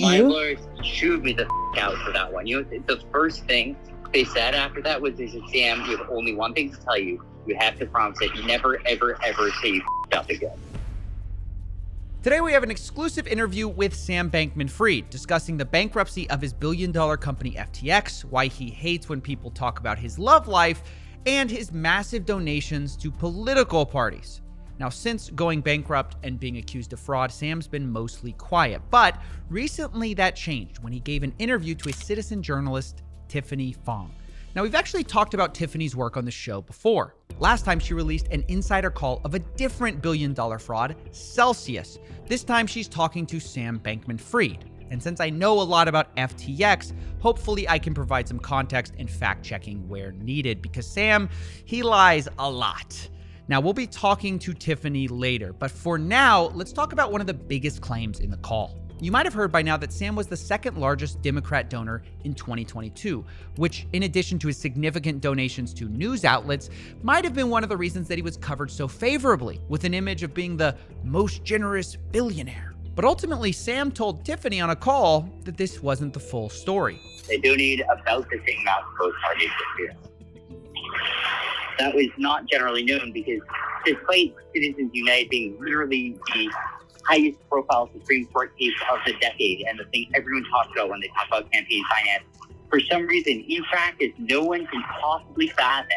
My lawyers chewed me the out for that one. You know, the first thing they said after that was, they said, Sam, you have only one thing to tell you. You have to promise that you never, ever, ever say you up again. Today we have an exclusive interview with Sam Bankman Fried discussing the bankruptcy of his billion-dollar company FTX, why he hates when people talk about his love life, and his massive donations to political parties. Now, since going bankrupt and being accused of fraud, Sam's been mostly quiet, but recently that changed when he gave an interview to a citizen journalist, Tiffany Fong. Now, we've actually talked about Tiffany's work on the show before. Last time she released an insider call of a different billion-dollar fraud, Celsius. This time she's talking to Sam Bankman Fried. And since I know a lot about FTX, hopefully I can provide some context and fact-checking where needed, because Sam, he lies a lot. Now, we'll be talking to Tiffany later, but for now, let's talk about one of the biggest claims in the call. You might have heard by now that Sam was the second largest Democrat donor in 2022, which, in addition to his significant donations to news outlets, might have been one of the reasons that he was covered so favorably, with an image of being the most generous billionaire. But ultimately, Sam told Tiffany on a call that this wasn't the full story. They donated about the same amount to both parties this year. That was not generally known because despite Citizens United being literally the highest profile Supreme Court case of the decade and the thing everyone talks about when they talk about campaign finance, for some reason, in practice, no one can possibly fathom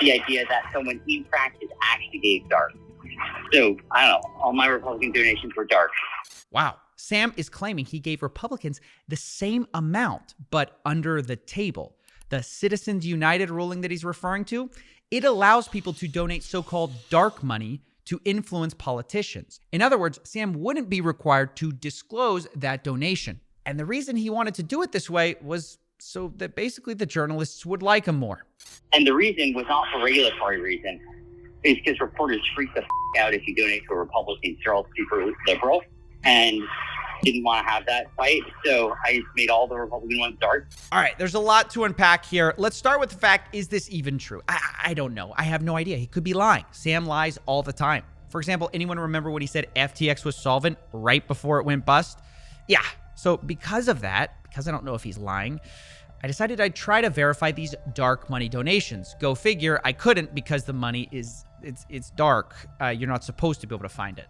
the idea that someone in practice actually gave dark. So, I don't know, all my Republican donations were dark. Wow. Sam is claiming he gave Republicans the same amount, but under the table. The Citizens United ruling that he's referring to, it allows people to donate so-called dark money to influence politicians. In other words, Sam wouldn't be required to disclose that donation. And the reason he wanted to do it this way was so that basically the journalists would like him more. And the reason was not for regulatory reasons. It's because reporters freak the out if you donate to a Republican. They're all super liberal and didn't want to have that fight. So I just made all the Republican ones dark. All right, there's a lot to unpack here. Let's start with the fact, is this even true? I don't know. I have no idea. He could be lying. Sam lies all the time. For example, anyone remember when he said FTX was solvent right before it went bust? Yeah. So because of that, because I don't know if he's lying, I decided I'd try to verify these dark money donations. Go figure, I couldn't because the money it's dark. You're not supposed to be able to find it.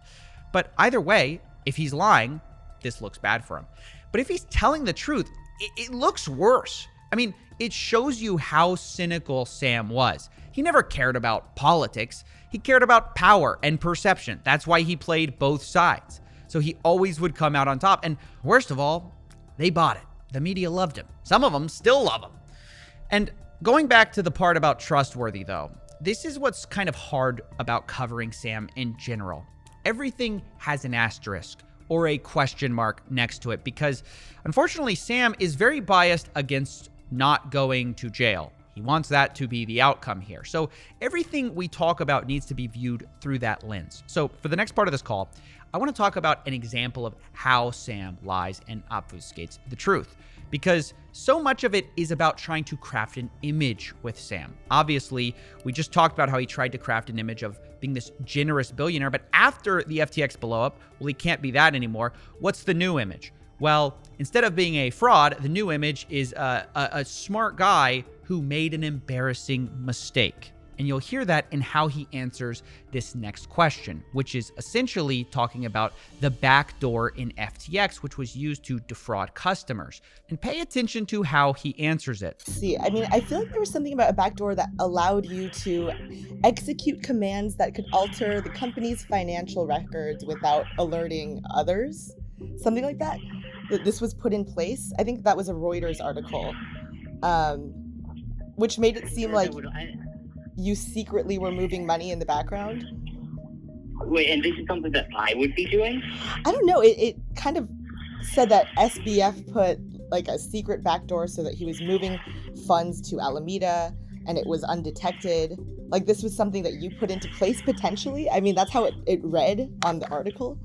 But either way, if he's lying, this looks bad for him. But if he's telling the truth, it looks worse. I mean, it shows you how cynical Sam was. He never cared about politics. He cared about power and perception. That's why he played both sides. So he always would come out on top. And worst of all, they bought it. The media loved him. Some of them still love him. And going back to the part about trustworthy, though, this is what's kind of hard about covering Sam in general. Everything has an asterisk or a question mark next to it because, unfortunately, Sam is very biased against not going to jail. He wants that to be the outcome here. So everything we talk about needs to be viewed through that lens. So for the next part of this call, I want to talk about an example of how Sam lies and obfuscates the truth, because so much of it is about trying to craft an image with Sam. Obviously, we just talked about how he tried to craft an image of being this generous billionaire, but after the FTX blow up, well, he can't be that anymore. What's the new image? Well, instead of being a fraud, the new image is a smart guy who made an embarrassing mistake. And you'll hear that in how he answers this next question, which is essentially talking about the backdoor in FTX, which was used to defraud customers. And pay attention to how he answers it. See, I mean, I feel like there was something about a backdoor that allowed you to execute commands that could alter the company's financial records without alerting others. Something like that. That this was put in place. I think that was a Reuters article, which made it seem like you secretly were moving money in the background. Wait, and this is something that I would be doing? I don't know. It kind of said that SBF put like a secret backdoor so that he was moving funds to Alameda and it was undetected. Like this was something that you put into place potentially. I mean, that's how it read on the article.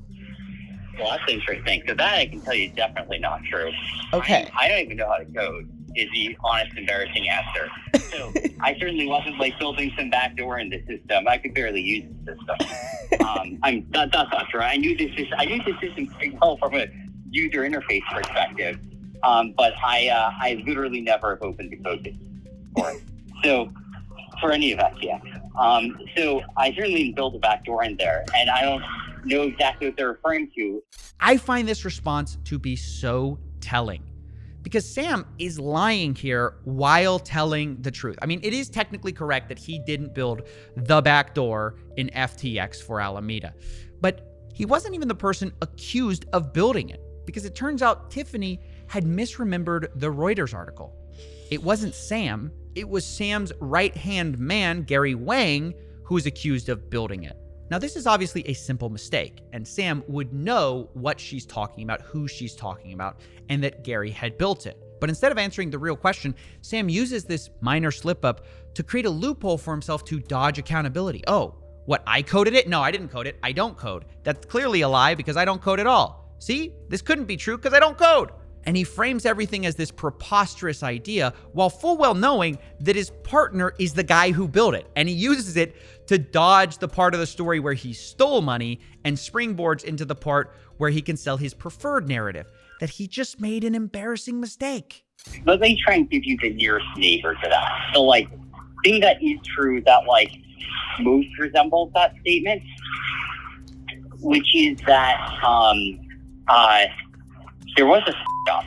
Well, that's interesting. So that I can tell you is definitely not true. Okay. I don't even know how to code, is the honest, embarrassing answer. So I certainly wasn't like building some backdoor in the system. I could barely use the system. That's not true. I knew this system pretty well from a user interface perspective. But I literally never have opened the code base for it. So for any of FTX. So I certainly didn't build a backdoor in there, and I don't know exactly what they're referring to. I find this response to be so telling because Sam is lying here while telling the truth. I mean, it is technically correct that he didn't build the backdoor in FTX for Alameda, but he wasn't even the person accused of building it because it turns out Tiffany had misremembered the Reuters article. It wasn't Sam, it was Sam's right-hand man, Gary Wang, who was accused of building it. Now, this is obviously a simple mistake, and Sam would know what she's talking about, who she's talking about, and that Gary had built it. But instead of answering the real question, Sam uses this minor slip-up to create a loophole for himself to dodge accountability. Oh, what, I coded it? No, I didn't code it. I don't code. That's clearly a lie because I don't code at all. See, this couldn't be true because I don't code. And he frames everything as this preposterous idea while full well knowing that his partner is the guy who built it. And he uses it to dodge the part of the story where he stole money and springboards into the part where he can sell his preferred narrative, that he just made an embarrassing mistake. But they try and give you the nearest neighbor to that. The thing that is true that most resembles that statement, which is that there was a job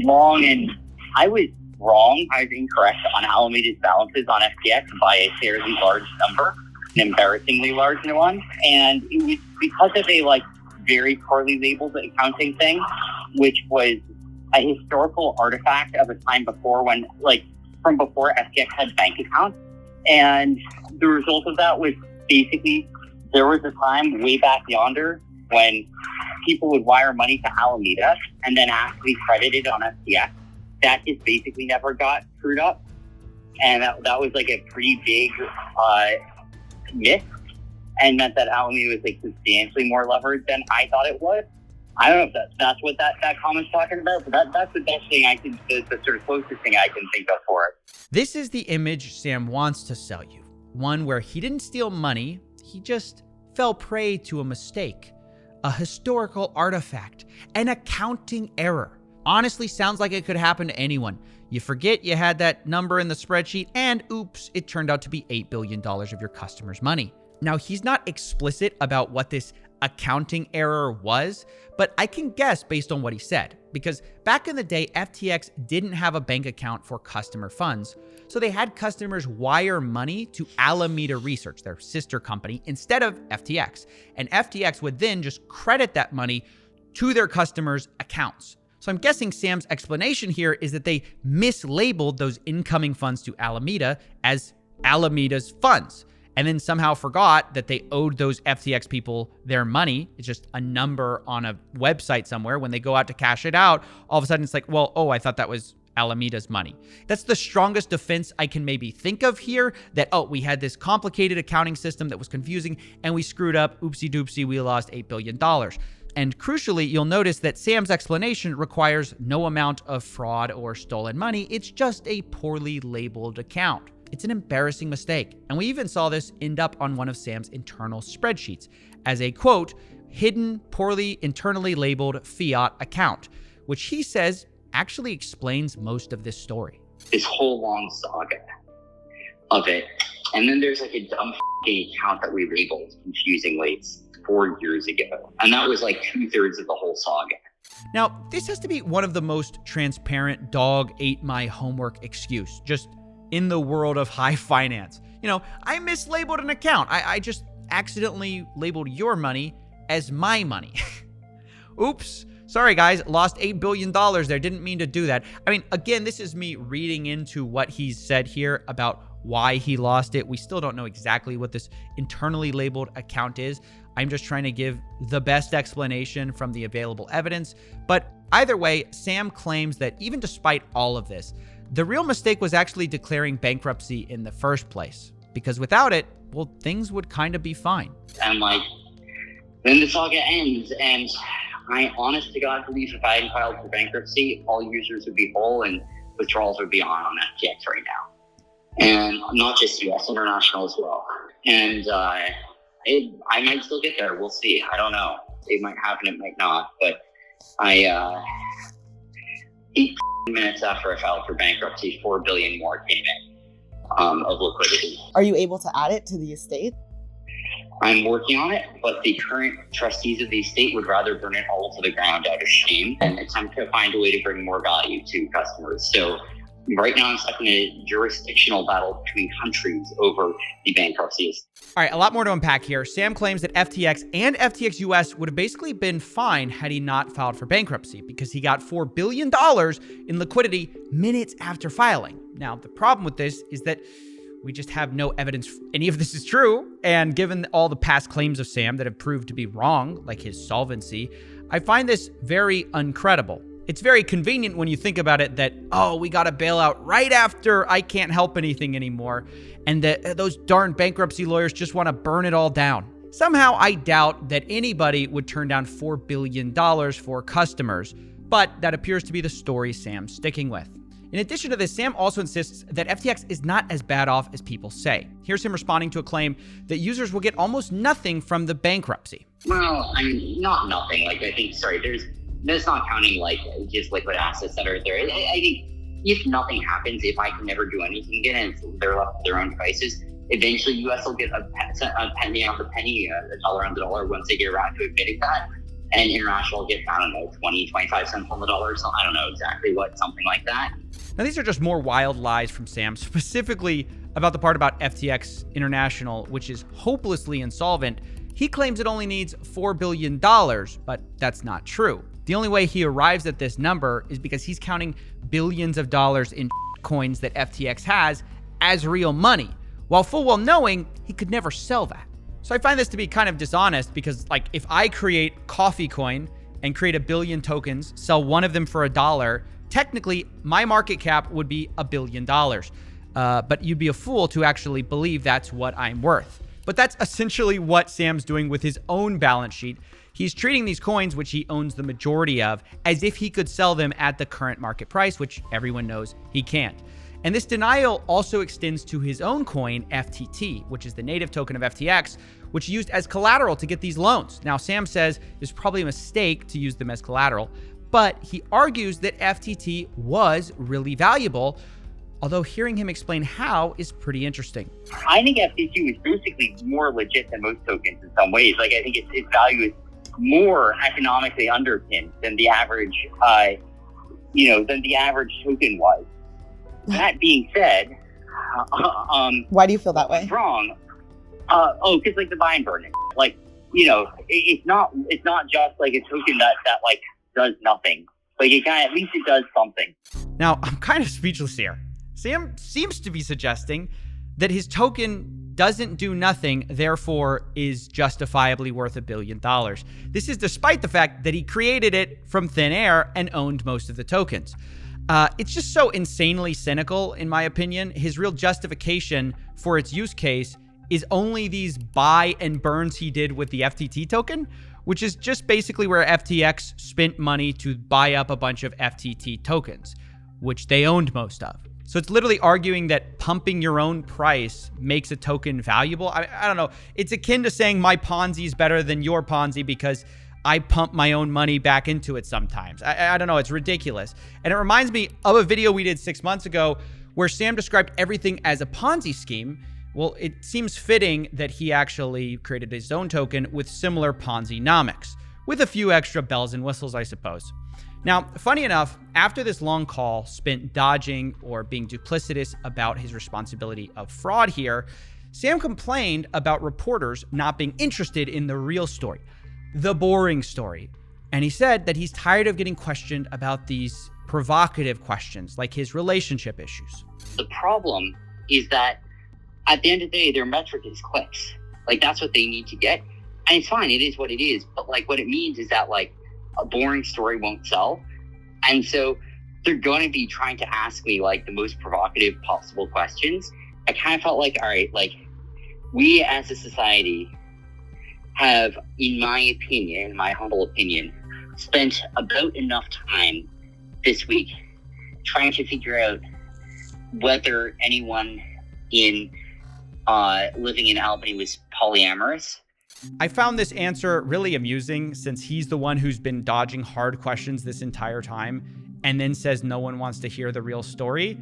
long, and I was wrong. I was incorrect on Alameda's balances on FTX by a fairly large number, an embarrassingly large one. And it was because of a very poorly labeled accounting thing, which was a historical artifact of a time before when from before FTX had bank accounts. And the result of that was basically there was a time way back yonder when people would wire money to Alameda and then ask to be credited on FTX. That just basically never got screwed up. And that was a pretty big miss, and meant that Alameda was substantially more levered than I thought it was. I don't know if that's what that comment's talking about, but that's the best thing the sort of closest thing I can think of for it. This is the image Sam wants to sell you. One where he didn't steal money, he just fell prey to a mistake, a historical artifact, an accounting error. Honestly, sounds like it could happen to anyone. You forget you had that number in the spreadsheet and oops, it turned out to be $8 billion of your customers' money. Now, he's not explicit about what this accounting error was, but I can guess based on what he said, because back in the day, FTX didn't have a bank account for customer funds, so they had customers wire money to Alameda Research, their sister company, instead of FTX. And FTX would then just credit that money to their customers' accounts. So I'm guessing Sam's explanation here is that they mislabeled those incoming funds to Alameda as Alameda's funds, and then somehow forgot that they owed those FTX people their money. It's just a number on a website somewhere. When they go out to cash it out, all of a sudden it's I thought that was Alameda's money. That's the strongest defense I can maybe think of here, that, we had this complicated accounting system that was confusing and we screwed up, oopsie doopsie, we lost $8 billion. And crucially, you'll notice that Sam's explanation requires no amount of fraud or stolen money. It's just a poorly labeled account. It's an embarrassing mistake. And we even saw this end up on one of Sam's internal spreadsheets as a, quote, hidden, poorly internally labeled fiat account, which he says actually explains most of this story. This whole long saga of it. And then there's a dumb account that we labeled confusingly 4 years ago. And that was 2/3 of the whole saga. Now, this has to be one of the most transparent dog ate my homework excuse, just in the world of high finance. I mislabeled an account. I just accidentally labeled your money as my money. Oops. Sorry, guys, lost $8 billion there. Didn't mean to do that. I mean, again, this is me reading into what he's said here about why he lost it. We still don't know exactly what this internally labeled account is. I'm just trying to give the best explanation from the available evidence. But either way, Sam claims that even despite all of this, the real mistake was actually declaring bankruptcy in the first place. Because without it, things would kind of be fine. And then the saga ends, and I honest to God believe if I hadn't filed for bankruptcy, all users would be whole and withdrawals would be on FTX right now. And not just US, international as well. And I might still get there. We'll see. I don't know. It might happen, it might not. But I 8 minutes after I filed for bankruptcy, $4 billion more came in of liquidity. Are you able to add it to the estate? I'm working on it, but the current trustees of the estate would rather burn it all to the ground out of shame and attempt to find a way to bring more value to customers. So right now I'm stuck in a jurisdictional battle between countries over the bankruptcy estate. All right, a lot more to unpack here. Sam claims that FTX and FTX US would have basically been fine had he not filed for bankruptcy because he got $4 billion in liquidity minutes after filing. Now, the problem with this is that we just have no evidence any of this is true. And given all the past claims of Sam that have proved to be wrong, like his solvency, I find this very uncredible. It's very convenient when you think about it that, oh, we got a bailout right after I can't help anything anymore. And that those darn bankruptcy lawyers just want to burn it all down. Somehow I doubt that anybody would turn down $4 billion for customers, but that appears to be the story Sam's sticking with. In addition to this, Sam also insists that FTX is not as bad off as people say. Here's him responding to a claim that users will get almost nothing from the bankruptcy. Well, I mean, not nothing. Like, I think, that's not counting, like, just liquid assets that are there. I think if nothing happens, if I can never do anything again and they're left to their own devices, eventually US will get a penny on the penny, a dollar on the dollar once they get around to admitting that. And international will get, 20-25 cents on the dollar. So I don't know exactly what, something like that. Now, these are just more wild lies from Sam, specifically about the part about FTX International, which is hopelessly insolvent. He claims it only needs $4 billion, but that's not true. The only way he arrives at this number is because he's counting billions of dollars in coins that FTX has as real money, while full well knowing he could never sell that. So I find this to be kind of dishonest because, like, if I create Coffee Coin and create 1 billion tokens, sell one of them for $1, technically my market cap would be $1 billion. But you'd be a fool to actually believe that's what I'm worth. But that's essentially what Sam's doing with his own balance sheet. He's treating these coins, which he owns the majority of, as if he could sell them at the current market price, which everyone knows he can't. And this denial also extends to his own coin, FTT, which is the native token of FTX, which he used as collateral to get these loans. Now, Sam says it's probably a mistake to use them as collateral, but he argues that FTT was really valuable, although hearing him explain how is pretty interesting. I think FTT was basically more legit than most tokens in some ways. Like, I think its value is more economically underpinned than the average, than the average token was. That being said, why do you feel that way? Wrong. Because like the buy and burn, like, it's not just like a token that like does nothing. Like, at least it does something. Now, I'm kind of speechless here. Sam seems to be suggesting that his token doesn't do nothing, therefore is justifiably worth $1 billion. This is despite the fact that he created it from thin air and owned most of the tokens. It's just so insanely cynical, in my opinion. His real justification for its use case is only these buy and burns he did with the FTT token, which is just basically where FTX spent money to buy up a bunch of FTT tokens, which they owned most of. So it's literally arguing that pumping your own price makes a token valuable. I don't know. It's akin to saying my Ponzi is better than your Ponzi because I pump my own money back into it sometimes. I don't know. It's ridiculous. And it reminds me of a video we did 6 months ago where Sam described everything as a Ponzi scheme. Well, it seems fitting that he actually created his own token with similar Ponzi-nomics, with a few extra bells and whistles, I suppose. Now, funny enough, after this long call spent dodging or being duplicitous about his responsibility of fraud here, Sam complained about reporters not being interested in the real story, the boring story. And he said that he's tired of getting questioned about these provocative questions like his relationship issues. The problem is that at the end of the day, their metric is clicks. Like, that's what they need to get. And it's fine. It is what it is. But like, what it means is that like a boring story won't sell. And so they're going to be trying to ask me like the most provocative possible questions. I kind of felt like, all right, like we as a society have, in my humble opinion, spent about enough time this week trying to figure out whether anyone in living in Albany was polyamorous. I found this answer really amusing since he's the one who's been dodging hard questions this entire time and then says no one wants to hear the real story,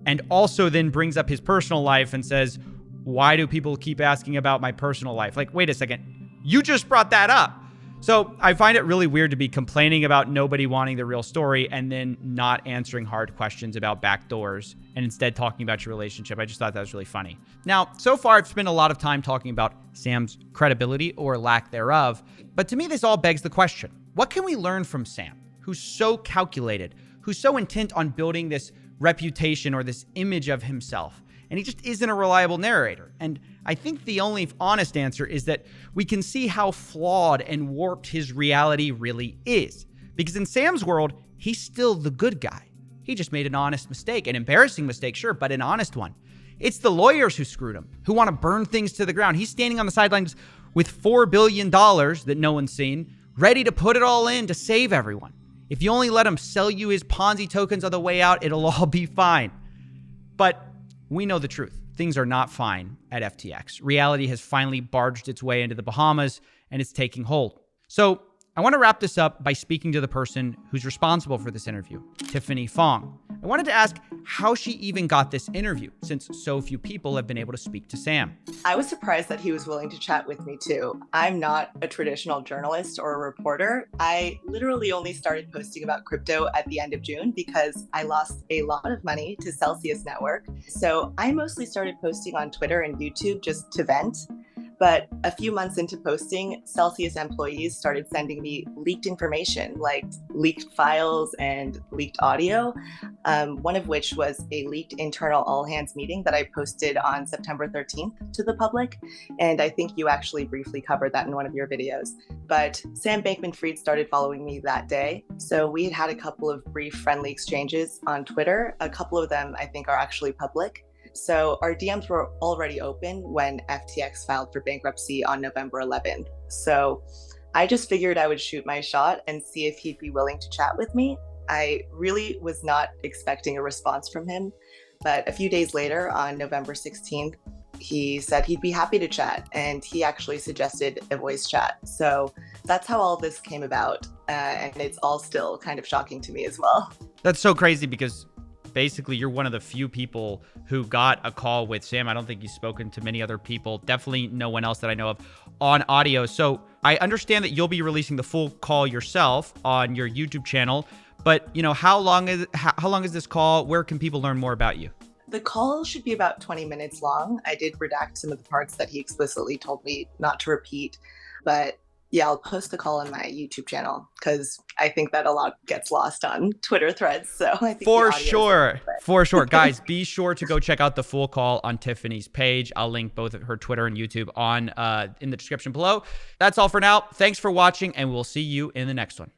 and also then brings up his personal life and says, why do people keep asking about my personal life? Like, wait a second, you just brought that up. So I find it really weird to be complaining about nobody wanting the real story and then not answering hard questions about backdoors and instead talking about your relationship. I just thought that was really funny. Now, so far, I've spent a lot of time talking about Sam's credibility or lack thereof. But to me, this all begs the question, what can we learn from Sam, who's so calculated, who's so intent on building this reputation or this image of himself? And he just isn't a reliable narrator. And I think the only honest answer is that we can see how flawed and warped his reality really is. Because in Sam's world, he's still the good guy. He just made an honest mistake, an embarrassing mistake, sure, but an honest one. It's the lawyers who screwed him, who want to burn things to the ground. He's standing on the sidelines with $4 billion that no one's seen, ready to put it all in to save everyone. If you only let him sell you his Ponzi tokens on the way out, it'll all be fine. But we know the truth. Things are not fine at FTX. Reality has finally barged its way into the Bahamas, and it's taking hold. So I want to wrap this up by speaking to the person who's responsible for this interview, Tiffany Fong. I wanted to ask how she even got this interview, since so few people have been able to speak to Sam. I was surprised that he was willing to chat with me too. I'm not a traditional journalist or a reporter. I literally only started posting about crypto at the end of June because I lost a lot of money to Celsius Network. So I mostly started posting on Twitter and YouTube just to vent. But a few months into posting, Celsius employees started sending me leaked information, like leaked files and leaked audio, one of which was a leaked internal all-hands meeting that I posted on September 13th to the public. And I think you actually briefly covered that in one of your videos. But Sam Bankman Fried started following me that day. So we had a couple of brief friendly exchanges on Twitter. A couple of them I think are actually public. So our DMs were already open when FTX filed for bankruptcy on November 11th. So I just figured I would shoot my shot and see if he'd be willing to chat with me. I really was not expecting a response from him, but a few days later on November 16th, he said he'd be happy to chat, and he actually suggested a voice chat. So that's how all this came about, and it's all still kind of shocking to me as well. That's so crazy because basically you're one of the few people who got a call with Sam. I don't think you've spoken to many other people, definitely no one else that I know of, on audio. So I understand that you'll be releasing the full call yourself on your YouTube channel, but how long is this call? Where can people learn more about you? The call should be about 20 minutes long. I did redact some of the parts that he explicitly told me not to repeat, but yeah, I'll post the call on my YouTube channel because I think that a lot gets lost on Twitter threads. So I think for sure. Guys, be sure to go check out the full call on Tiffany's page. I'll link both of her Twitter and YouTube on in the description below. That's all for now. Thanks for watching, and we'll see you in the next one.